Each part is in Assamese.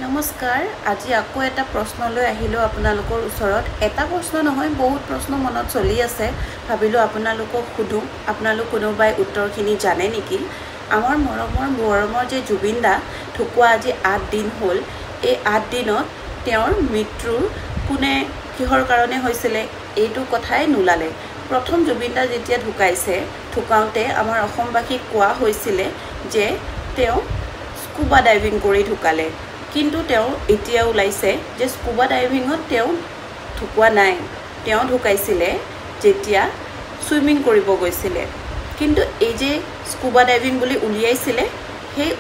নমস্কাৰ আজি আকৌ এটা প্ৰশ্নলৈ আহিলো আপোনালোকৰ ওচৰত এটা প্ৰশ্ন নহয় বহুত প্ৰশ্ন মনত চলি আছে ভাবিলো আপোনালোকক খুদু আপোনালোক কোনোবাই উত্তৰখিনি জানে নেকি আমাৰ মৰমৰ যে জুবিন দা ঢুকুৱা আজি 8 দিন হ'ল এই 8 দিনত তেওঁৰ মৃত্যু কোনে কিহৰ কাৰণে হৈছিল এইটো কথাই নুলালে প্ৰথম জুবিন দা যেতিয়া ঢুকাইছে ঢুকাওতে আমাৰ অসমবাসীক কোৱা হৈছিল যে তেওঁ স্কুবা ডাইভিং কৰি ঢুকালে কিন্তু তেওঁ এতিয়া ওলাইছে যে স্কুবা ডাইভিংত তেওঁ ঢুকুৱা নাই তেওঁ ঢুকাইছিল যেতিয়া সুইমিং কৰিব গৈছিল কিন্তু এই যে স্কুবা ডাইভিং বুলি উলিয়াইছিল সেই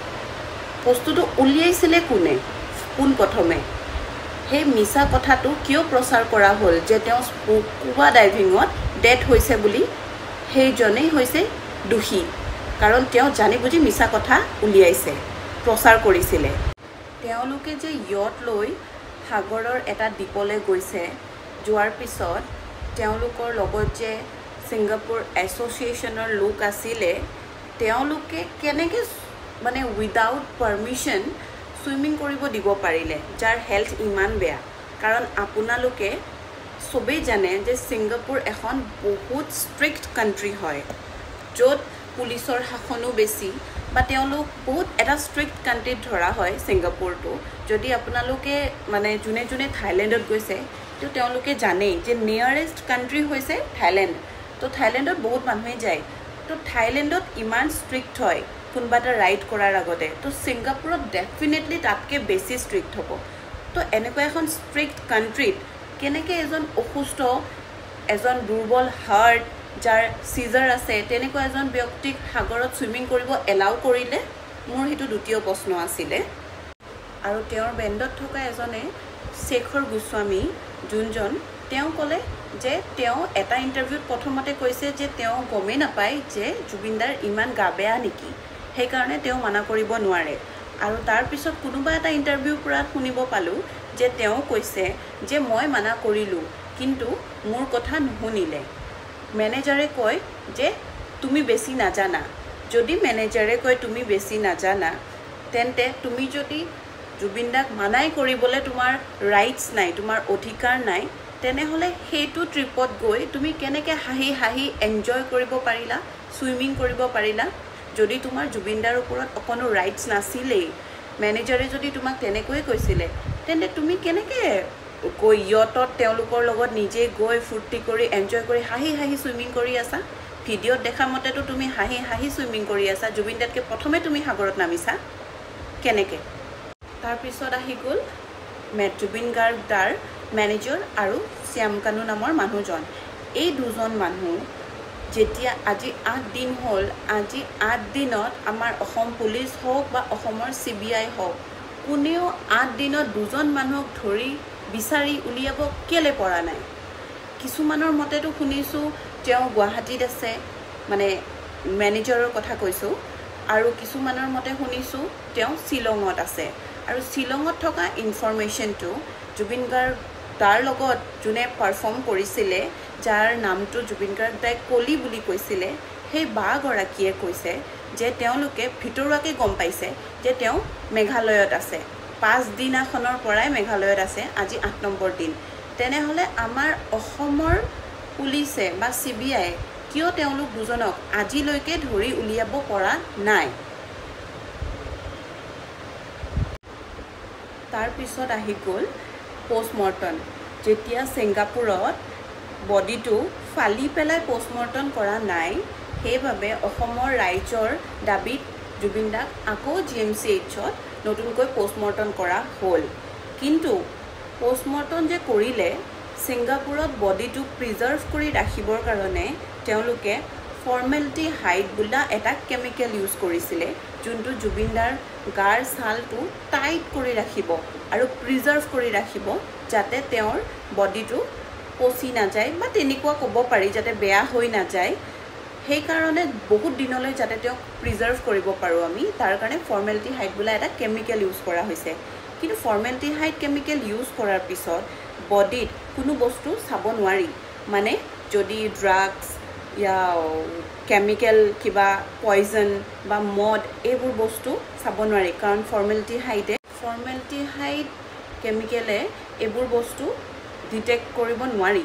বস্তুটো উলিয়াইছিল কোন প্ৰথমে সেই মিছা কথাটো কিয় প্ৰচাৰ কৰা হ'ল যে তেওঁ স্কুবা ডাইভিংত ডেথ হৈছে বুলি সেইজনেই হৈছে দোষী কাৰণ তেওঁ জানি বুজি মিছা কথা উলিয়াইছে প্ৰচাৰ কৰিছিল তেওঁলোকে যে ইয়ট লৈ সাগৰৰ এটা দ্বীপলৈ গৈছে যোৱাৰ পিছত তেওঁলোকৰ লগত যে ছিংগাপুৰ এছ'চিয়েশ্যনৰ লোক আছিল তেওঁলোকে কেনেকৈ মানে উইদাউট পাৰমিশ্যন সুইমিং কৰিব দিব পাৰিলে যাৰ হেল্থ ইমান বেয়া কাৰণ আপোনালোকে সবেই জানে যে ছিংগাপুৰ এখন বহুত ষ্ট্ৰিক্ট কাণ্ট্ৰি হয় য'ত পুলিচৰ শাসনো বেছি বা তেওঁলোক বহুত এটা ষ্ট্ৰিক্ট কাণ্ট্ৰিত ধৰা হয় ছিংগাপুৰটো যদি আপোনালোকে মানে যোনে থাইলেণ্ডত গৈছে তো তেওঁলোকে জানেই যে নিয়াৰেষ্ট কাণ্ট্ৰি হৈছে থাইলেণ্ড তো থাইলেণ্ডত বহুত মানুহে যায় তো থাইলেণ্ডত ইমান ষ্ট্ৰিক্ট হয় কোনোবা এটা ৰাইড কৰাৰ আগতে তো ছিংগাপুৰত ডেফিনেটলি তাতকৈ বেছি ষ্ট্ৰিক্ট হ'ব তো এনেকুৱা এখন ষ্ট্ৰিক্ট কাণ্ট্ৰিত কেনেকৈ এজন অসুস্থ এজন দুৰ্বল হাৰ্ট যাৰ সিজাৰ আছে তেনেকুৱা এজন ব্যক্তিক সাগৰত সুইমিং কৰিব এলাউ কৰিলে মোৰ হেতু দ্বিতীয় প্ৰশ্ন আছিল আৰু তেওঁৰ বেণ্ডত থকা এজনে শেখৰ গোস্বামী যোনজন তেওঁ ক'লে যে তেওঁ এটা ইণ্টাৰভিউত প্ৰথমতে কৈছে যে তেওঁ গমেই নাপায় যে জুবিনদাৰ ইমান গা বেয়া নেকি সেইকাৰণে তেওঁ মানা কৰিব নোৱাৰে আৰু তাৰ পিছত কোনোবা এটা ইণ্টাৰভিউৰ পৰা শুনিব পালোঁ যে তেওঁ কৈছে যে মই মানা কৰিলোঁ কিন্তু মোৰ কথা নুশুনিলে মেনেজাৰে কয় যে তুমি বেছি নাজানা যদি মেনেজাৰে কয় তুমি বেছি নাজানা তেন্তে তুমি যদি জুবিনদাক মানাই কৰিবলৈ তোমাৰ ৰাইটছ নাই তোমাৰ অধিকাৰ নাই তেনেহ'লে সেইটো ট্ৰিপত গৈ তুমি কেনেকৈ হাঁহি এনজয় কৰিব পাৰিলা সুইমিং কৰিব পাৰিলা যদি তোমাৰ জুবিনদাৰ ওপৰত অকণো ৰাইটছ নাছিলেই মেনেজাৰে যদি তোমাক তেনেকৈয়ে কৈছিলে তেন্তে তুমি কেনেকৈ গৈ ইয়টত তেওঁলোকৰ লগত নিজে গৈ ফূৰ্তি কৰি এনজয় কৰি হাঁহি সুইমিং কৰি আছা ভিডিঅ'ত দেখা মতেতো তুমি হাঁহি সুইমিং কৰি আছা জুবিনদাতকৈ প্ৰথমে তুমি সাগৰত নামিছা কেনেকৈ তাৰপিছত আহি গ'ল জুবিন গাৰ্গৰ মেনেজাৰ আৰু শ্যাম কানু নামৰ মানুহজন এই দুজন মানুহ যেতিয়া আজি 8 দিন হ'ল আজি 8 দিনত আমাৰ অসম পুলিচ হওক বা অসমৰ CBI হওক কোনেও 8 দিনত দুজন মানুহক ধৰি বিচাৰি উলিয়াব কেলে পৰা নাই কিছুমানৰ মতেতো শুনিছোঁ তেওঁ গুৱাহাটীত আছে মানে মেনেজাৰৰ কথা কৈছোঁ আৰু কিছুমানৰ মতে শুনিছোঁ তেওঁ শ্বিলঙত আছে আৰু শ্বিলঙত থকা ইনফৰমেশ্যনটো জুবিন গাৰ্গ তাৰ লগত যোনে পাৰফৰ্ম কৰিছিলে যাৰ নামটো জুবিন গাৰ্গ দাই কলি বুলি কৈছিলে সেই বাগৰাকীয়ে কৈছে যে তেওঁলোকে ভিতৰুৱাকৈ গম পাইছে যে তেওঁ মেঘালয়ত আছে 5 দিনাখনৰ পৰাই মেঘালয়ত আছে আজি 8 নম্বৰ দিন তেনেহ'লে আমাৰ অসমৰ পুলিচে বা CBI কিয় তেওঁলোক দুজনক আজিলৈকে ধৰি উলিয়াব পৰা নাই তাৰপিছত আহি গ'ল পোষ্টমৰ্টম যেতিয়া ছিংগাপুৰত বডিটো ফালি পেলাই পোষ্টমৰ্টম কৰা নাই সেইবাবে অসমৰ ৰাইজৰ দাবীত জুবিন দাক আকৌ GMCHত নতুনকৈ পোষ্টমৰ্টম কৰা হ'ল কিন্তু পোষ্টমৰ্টম যে কৰিলে ছিংগাপুৰত বডিটো প্ৰিজাৰ্ভ কৰি ৰাখিবৰ কাৰণে তেওঁলোকে ফৰ্মেলিটি হাইড বোলা এটা কেমিকেল ইউজ কৰিছিলে যোনটো জুবিনদাৰ গাৰ ছালটো টাইট কৰি ৰাখিব আৰু প্ৰিজাৰ্ভ কৰি ৰাখিব যাতে তেওঁৰ বডিটো পচি নাযায় বা তেনেকুৱা ক'ব পাৰি যাতে বেয়া হৈ নাযায় সেইকাৰণে বহুত দিনলৈ যাতে তেওঁক প্ৰিজাৰ্ভ কৰিব পাৰোঁ আমি তাৰ কাৰণে ফৰ্মেলিটি হাইড বোলা এটা কেমিকেল ইউজ কৰা হৈছে কিন্তু ফৰ্মেলিটি হাইড কেমিকেল ইউজ কৰাৰ পিছত বডিত কোনো বস্তু চাব নোৱাৰি মানে যদি ড্ৰাগছ ইয়া কেমিকেল কিবা পয়জন বা মদ এইবোৰ বস্তু চাব নোৱাৰি কাৰণ ফৰ্মেলিটি হাইডে ফৰ্মেলটিহাইড কেমিকেলে এইবোৰ বস্তু ডিটেক্ট কৰিব নোৱাৰি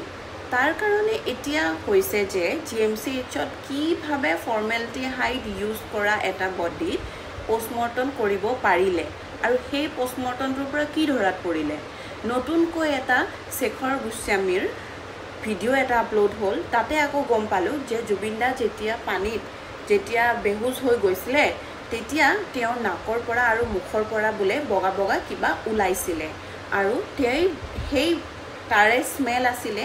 তাৰ কাৰণে এতিয়া হৈছে যে GMCHত কিভাৱে ফৰ্মেলটিহাইড ইউজ কৰা এটা বডিত পোষ্টমৰ্টম কৰিব পাৰিলে আৰু সেই পোষ্টমৰ্টমটোৰ পৰা কি ধৰাত পৰিলে নতুনকৈ এটা শেখৰ গোস্বামীৰ ভিডিঅ' এটা আপলোড হ'ল তাতে আকৌ গম পালোঁ যে জুবিন দা যেতিয়া বেহুচ হৈ গৈছিলে তেতিয়া তেওঁৰ নাকৰ পৰা আৰু মুখৰ পৰা বোলে বগা বগা কিবা ওলাইছিলে আৰু সেই তাৰে স্মেল আছিলে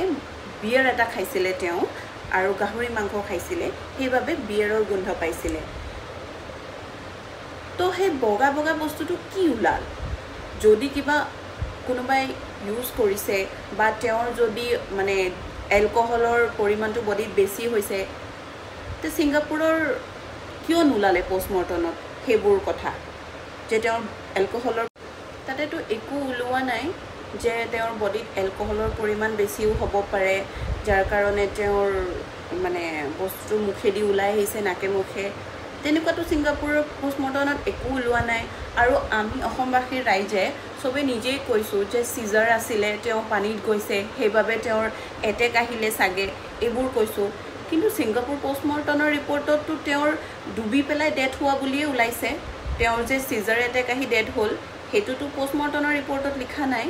বিয়েৰ এটা খাইছিলে তেওঁ আৰু গাহৰি মাংস খাইছিলে সেইবাবে বিয়েৰৰ গোন্ধ পাইছিলে তো সেই বগা বগা বস্তুটো কি ওলাল যদি কিবা কোনোবাই ইউজ কৰিছে বা তেওঁৰ যদি মানে এলকহলৰ পৰিমাণটো বডিত বেছি হৈছে তে ছিংগাপুৰৰ কিয় নোলালে পোষ্টমৰ্টমত সেইবোৰ কথা যে তেওঁৰ এলকহলৰ তাতেতো একো ওলোৱা নাই যে তেওঁৰ বডিত এলকহলৰ পৰিমাণ বেছিও হ'ব পাৰে যাৰ কাৰণে তেওঁৰ মানে বস্তু মুখেদি ওলাই আহিছে নাকে মুখে তেনেকুৱাটো ছিংগাপুৰৰ পোষ্টমৰ্টমত একো ওলোৱা নাই আৰু আমি অসমবাসীৰ ৰাইজে সবে নিজেই কৈছোঁ যে সিজাৰ আছিলে তেওঁ পানীত গৈছে সেইবাবে তেওঁৰ এটেক আহিলে চাগে এইবোৰ কৈছোঁ কিন্তু ছিংগাপুৰ পোষ্টমৰ্টমৰ ৰিপৰ্টততো তেওঁৰ ডুবি পেলাই ডেথ হোৱা বুলিয়ে ওলাইছে তেওঁৰ যে সিজাৰ এটেক আহি ডেথ হ'ল সেইটোতো পোষ্টমৰ্টমৰ ৰিপৰ্টত লিখা নাই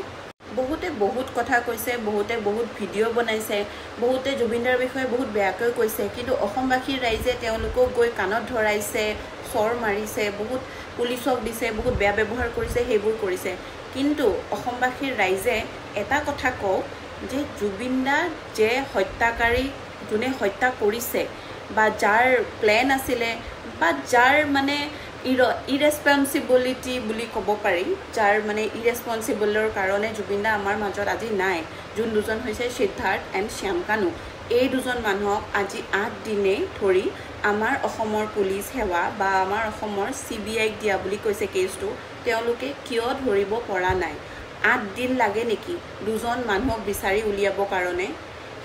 বহুতে বহুত কথা কৈছে বহুতে বহুত ভিডিঅ' বনাইছে বহুতে জুবিনদাৰ বিষয়ে বহুত বেয়াকৈ কৈছে কিন্তু অসমবাসীৰ ৰাইজে তেওঁলোকক গৈ কাণত ধৰাইছে চৰ মাৰিছে বহুত পুলিচক দিছে বহুত বেয়া ব্যৱহাৰ কৰিছে সেইবোৰ কৰিছে কিন্তু অসমবাসীৰ ৰাইজে এটা কথা কওক যে জুবিনদা যে হত্যাকাৰী যোনে হত্যা কৰিছে বা যাৰ প্লেন আছিলে বা যাৰ মানে ইৰেছপন্সিবিলিটি বুলি ক'ব পাৰি যাৰ মানে ইৰেছপন্সিবলৰ কাৰণে জুবিনদা আমাৰ মাজত আজি নাই যোন দুজন হৈছে সিদ্ধাৰ্থ এণ্ড শ্যামকানু এই দুজন মানুহক আজি 8 দিনে ধৰি আমাৰ অসমৰ পুলিচ সেৱা বা আমাৰ অসমৰ CBIক দিয়া বুলি কৈছে কেছটো তেওঁলোকে কিয় ধৰিব পৰা নাই 8 দিন লাগে নেকি দুজন মানুহক বিচাৰি উলিয়াব কাৰণে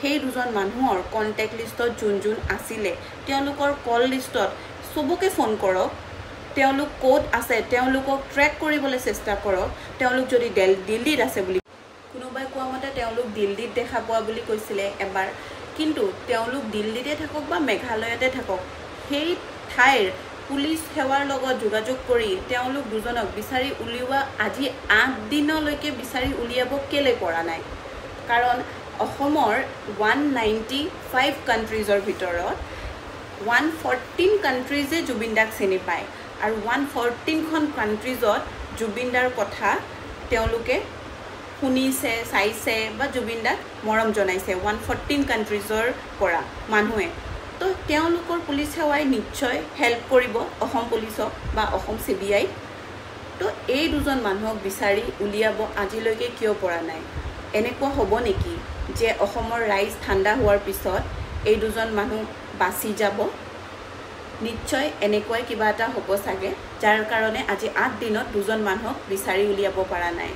সেই দুজন মানুহৰ কন্টেক্ট লিষ্টত যোন আছিলে তেওঁলোকৰ কল লিষ্টত সবকে ফোন কৰক তেওঁলোক কোড আছে তেওঁলোকক ট্ৰেক কৰিবলৈ চেষ্টা কৰক তেওঁলোক যদি দিল্লীত আছে বুলি কোনোবাই কোৱা মতে তেওঁলোক দিল্লীত দেখা পোৱা বুলি কৈছিলে এবাৰ কিন্তু তেওঁলোক দিল্লীতে থাকক বা মেঘালয়তে থাকক সেই ঠাইৰ পুলিচ সেৱাৰ লগত যোগাযোগ কৰি তেওঁলোক দুজনক বিচাৰি উলিওৱা আজি 8 দিনলৈকে বিচাৰি উলিয়াব কেলে পৰা নাই কাৰণ অসমৰ 195 কাণ্ট্ৰিজৰ ভিতৰত 114 কাণ্ট্ৰিজে জুবিনদাক চিনি পায় আৰু 114খন কাণ্ট্ৰিজত জুবিনদাৰ কথা তেওঁলোকে শুনিছে চাইছে বা জুবিনদাক মৰম জনাইছে 114 কাণ্ট্ৰিজৰ পৰা মানুহে তো তেওঁলোকৰ পুলিচ সেৱাই নিশ্চয় হেল্প কৰিব অসম পুলিচক বা অসম CBI তো এই দুজন মানুহক বিচাৰি উলিয়াব আজিলৈকে কিয় পৰা নাই এনেকুৱা হ'ব নেকি যে অসমৰ ৰাইজ ঠাণ্ডা হোৱাৰ পিছত এই দুজন মানুহ বাচি যাব নিশ্চয় এনেকৈ কিবা এটা হ'ব চাগে যাৰ কাৰণে আজি 8 দিনত দুজন মানুহক বিচাৰি উলিয়াব পৰা নাই